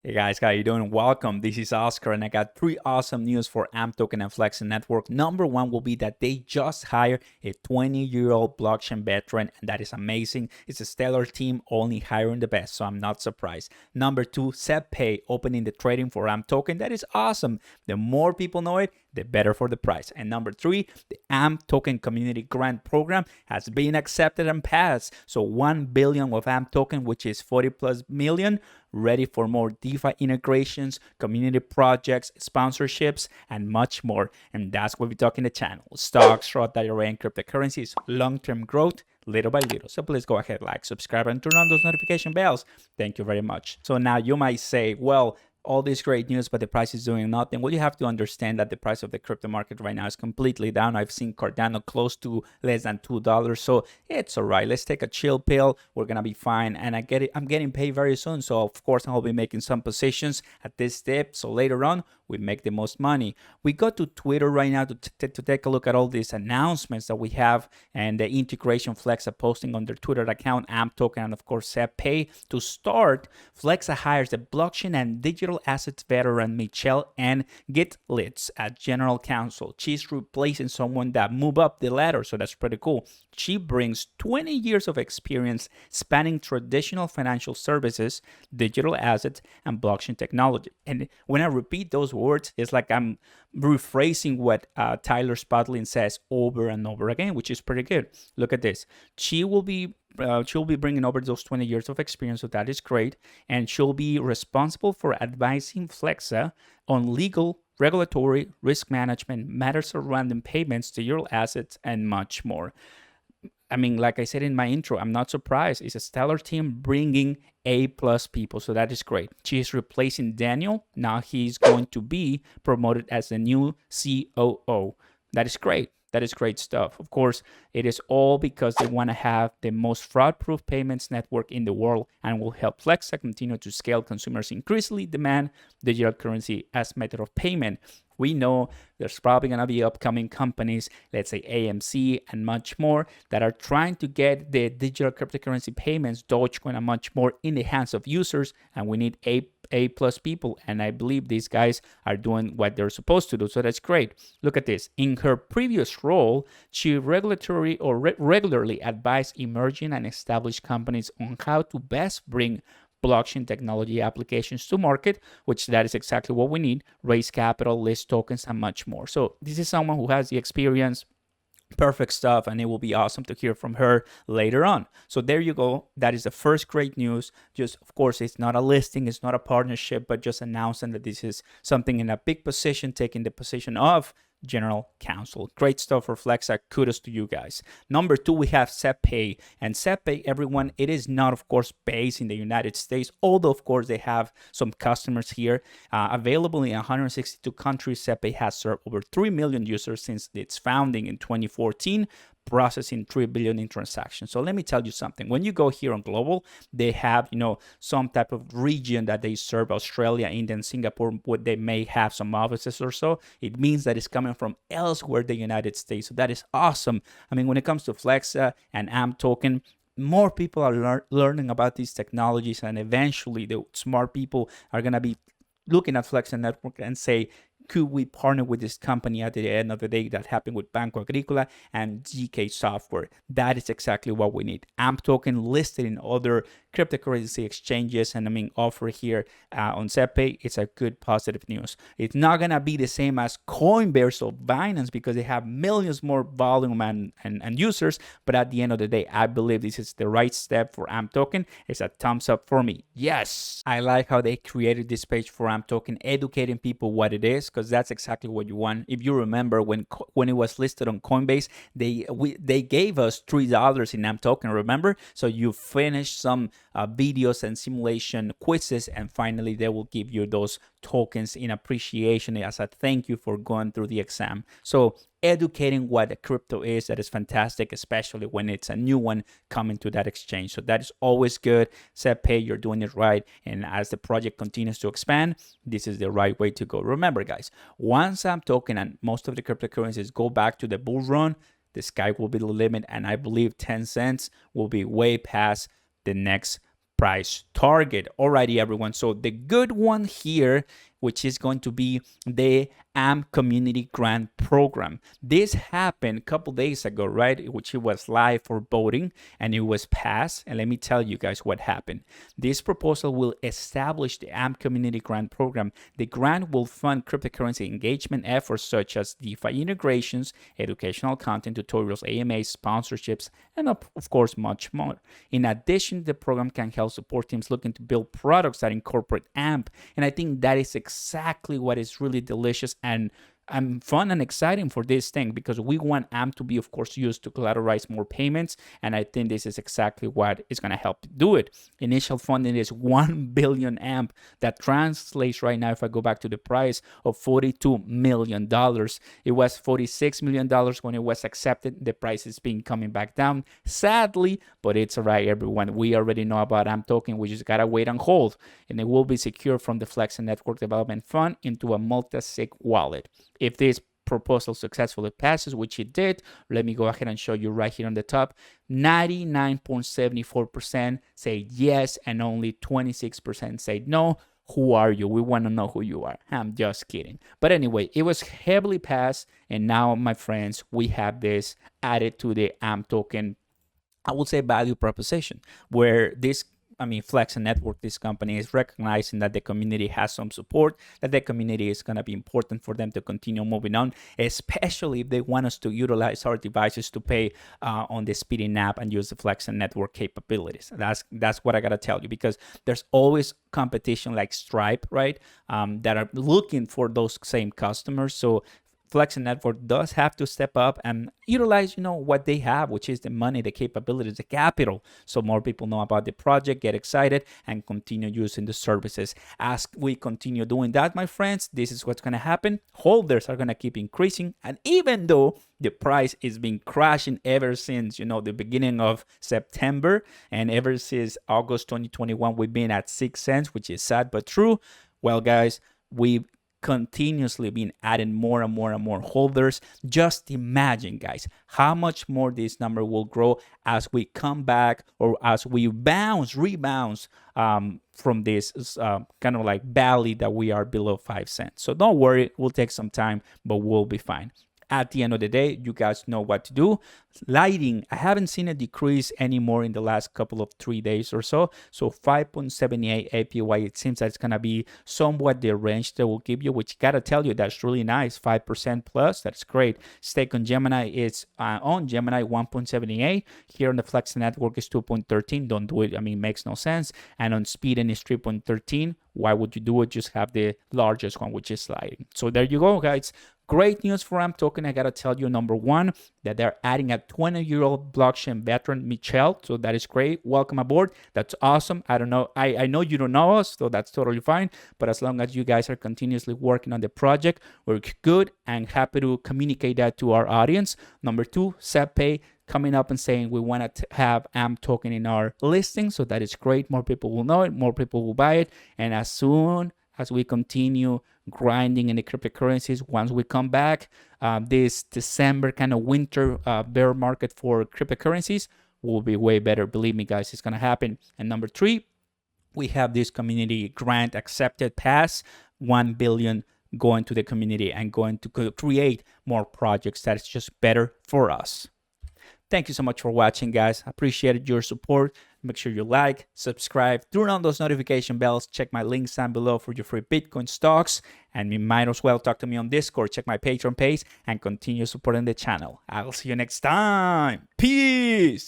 Hey guys, how you doing? Welcome. This is Oscar, and I got three awesome news for AMP Token and Flexa Network. Number one will be that they just hired a 20-year-old blockchain veteran, and that is amazing. It's a stellar team, only hiring the best, so I'm not surprised. Number two, SEPE opening the trading for AMP Token. That is awesome. The more people know it, the better for the price. And number three, the AMP Token Community Grant Program has been accepted and passed. So 1 billion of AMP Token, which is 40 plus million, ready for more DeFi integrations, community projects, sponsorships, and much more. And that's what we talk in the channel. Stocks, Roth IRA, and cryptocurrencies, long-term growth, little by little. So please go ahead, like, subscribe, and turn on those notification bells. Thank you very much. So now you might say, well, all this great news, but the price is doing nothing. Well, you have to understand that the price of the crypto market right now is completely down. I've seen Cardano close to less than $2, so it's all right. Let's take a chill pill. We're gonna be fine, and I get it. I'm getting paid very soon, so of course I'll be making some positions at this step. So later on, we make the most money. We go to Twitter right now to take a look at all these announcements that we have and the integration Flexa posting on their Twitter account, AMP Token, and of course SEPE. To start, Flexa hires the blockchain and digital assets veteran Michelle N. Gitlitz as general counsel. She's replacing someone that moved up the ladder, so that's pretty cool. She brings 20 years of experience spanning traditional financial services, digital assets, and blockchain technology. And when I repeat those words, it's like I'm rephrasing what Tyler Spottlin says over and over again, which is pretty good. Look at this. She'll be bringing over those 20 years of experience, so that is great. And she'll be responsible for advising Flexa on legal, regulatory, risk management, matters surrounding payments, digital assets, and much more. I mean, like I said in my intro, I'm not surprised. It's a stellar team bringing A plus people, so that is great. She is replacing Daniel. Now he's going to be promoted as the new COO. That is great. That is great stuff. Of course, it is all because they want to have the most fraud-proof payments network in the world and will help Flexa continue to scale. Consumers increasingly demand digital currency as method of payment. We know there's probably going to be upcoming companies, let's say AMC and much more, that are trying to get the digital cryptocurrency payments, Dogecoin and much more, in the hands of users, and we need A plus people, and I believe these guys are doing what they're supposed to do, so that's great. Look at this. In her previous role, she regularly advised emerging and established companies on how to best bring blockchain technology applications to market, which that is exactly what we need: raise capital, list tokens, and much more. So this is someone who has the experience. Perfect stuff, and it will be awesome to hear from her later on. So there you go. That is the first great news. Just, of course, it's not a listing, it's not a partnership, but just announcing that this is something in a big position, taking the position of general counsel. Great stuff for Flexa. Kudos to you guys. Number two, we have SEPE. And SEPE, everyone, it is not, of course, based in the United States, although, of course, they have some customers here. Available in 162 countries, SEPE has served over 3 million users since its founding in 2014, processing 3 billion in transactions. So let me tell you something. When you go here on global, they have, some type of region that they serve: Australia, India, and Singapore, where they may have some offices or so. It means that it's coming from elsewhere the United States. So that is awesome. I mean, when it comes to Flexa and AMP Token, more people are learning about these technologies, and eventually the smart people are going to be looking at Flexa Network and say, could we partner with this company at the end of the day? That happened with Banco Agricola and GK Software. That is exactly what we need. AMP Token listed in other cryptocurrency exchanges, and offer here on SEPE. It's a good positive news. It's not gonna be the same as Coinbase or Binance because they have millions more volume and users, but at the end of the day, I believe this is the right step for AMP Token. It's a thumbs up for me. Yes, I like how they created this page for AMP Token, educating people what it is, because that's exactly what you want. If you remember, when it was listed on Coinbase, they gave us $3 in AMP Token, remember? So you finish some videos and simulation quizzes, and finally they will give you those tokens in appreciation as a thank you for going through the exam. So educating what a crypto is, that is fantastic, especially when it's a new one coming to that exchange. So that is always good. SEPE, you're doing it right, and as the project continues to expand, this is the right way to go. Remember, guys, once AMP Token and most of the cryptocurrencies go back to the bull run, the sky will be the limit, and I believe 10 cents will be way past the next price target. Alrighty, everyone. So the good one here, which is going to be the AMP Community Grant Program. This happened a couple days ago, right? Which it was live for voting and it was passed. And let me tell you guys what happened. This proposal will establish the AMP Community Grant Program. The grant will fund cryptocurrency engagement efforts such as DeFi integrations, educational content, tutorials, AMAs, sponsorships, and of course, much more. In addition, the program can help support teams looking to build products that incorporate AMP. And I think that is exactly what is really delicious and fun and exciting for this thing, because we want AMP to be, of course, used to collateralize more payments. And I think this is exactly what is going to help do it. Initial funding is 1 billion AMP. That translates right now, if I go back to the price, of $42 million. It was $46 million when it was accepted. The price is been coming back down, sadly, but it's all right, everyone. We already know about AMP token. We just got to wait and hold. And it will be secured from the Flexa Network Development Fund into a multi-sig wallet. If this proposal successfully passes, which it did, let me go ahead and show you right here on the top. 99.74% say yes and only 26% say no. Who are you? We want to know who you are. I'm just kidding. But anyway, it was heavily passed. And now, my friends, we have this added to the AMP token, I would say, value proposition, where Flexa Network, this company, is recognizing that the community has some support, that the community is going to be important for them to continue moving on, especially if they want us to utilize our devices to pay on the speeding app and use the Flexa Network capabilities. That's what I got to tell you, because there's always competition like Stripe, right, that are looking for those same customers. So Flexa Network does have to step up and utilize, what they have, which is the money, the capabilities, the capital. So more people know about the project, get excited, and continue using the services. As we continue doing that, my friends, this is what's going to happen. Holders are going to keep increasing. And even though the price has been crashing ever since, the beginning of September, and ever since August 2021, we've been at 6 cents, which is sad but true. Well, guys, we've continuously been adding more and more and more holders. Just imagine, guys, how much more this number will grow as we come back, or as we rebounds from this kind of like valley that we are below 5 cents. So don't worry, it will take some time, but we'll be fine. At the end of the day, you guys know what to do. Lighting, I haven't seen a decrease anymore in the last couple of 3 days or so. So 5.78 APY, it seems that it's going to be somewhat the range that will give you, which gotta tell you, that's really nice. 5% plus, that's great. Stake on Gemini is on Gemini 1.78. Here on the Flexa Network is 2.13. Don't do it. It makes no sense. And on Speeding is 3.13. Why would you do it? Just have the largest one, which is Lighting. So there you go, guys. Great news for AMP token. I gotta tell you, number one, that they're adding a 20-year-old blockchain veteran, Michelle. So that is great. Welcome aboard. That's awesome. I don't know. I know you don't know us, so that's totally fine. But as long as you guys are continuously working on the project, we're good and happy to communicate that to our audience. Number two, SEPE coming up and saying we want to have AMP token in our listing. So that is great. More people will know it. More people will buy it. And as soon as we continue grinding in the cryptocurrencies, once we come back, this December kind of winter bear market for cryptocurrencies will be way better. Believe me, guys, it's going to happen. And number three, we have this community grant accepted, pass 1 billion going to the community and going to create more projects that is just better for us. Thank you so much for watching, guys. I appreciated your support. Make sure you like, subscribe, turn on those notification bells, check my links down below for your free Bitcoin stocks, and you might as well talk to me on Discord, check my Patreon page, and continue supporting the channel. I'll see you next time. Peace!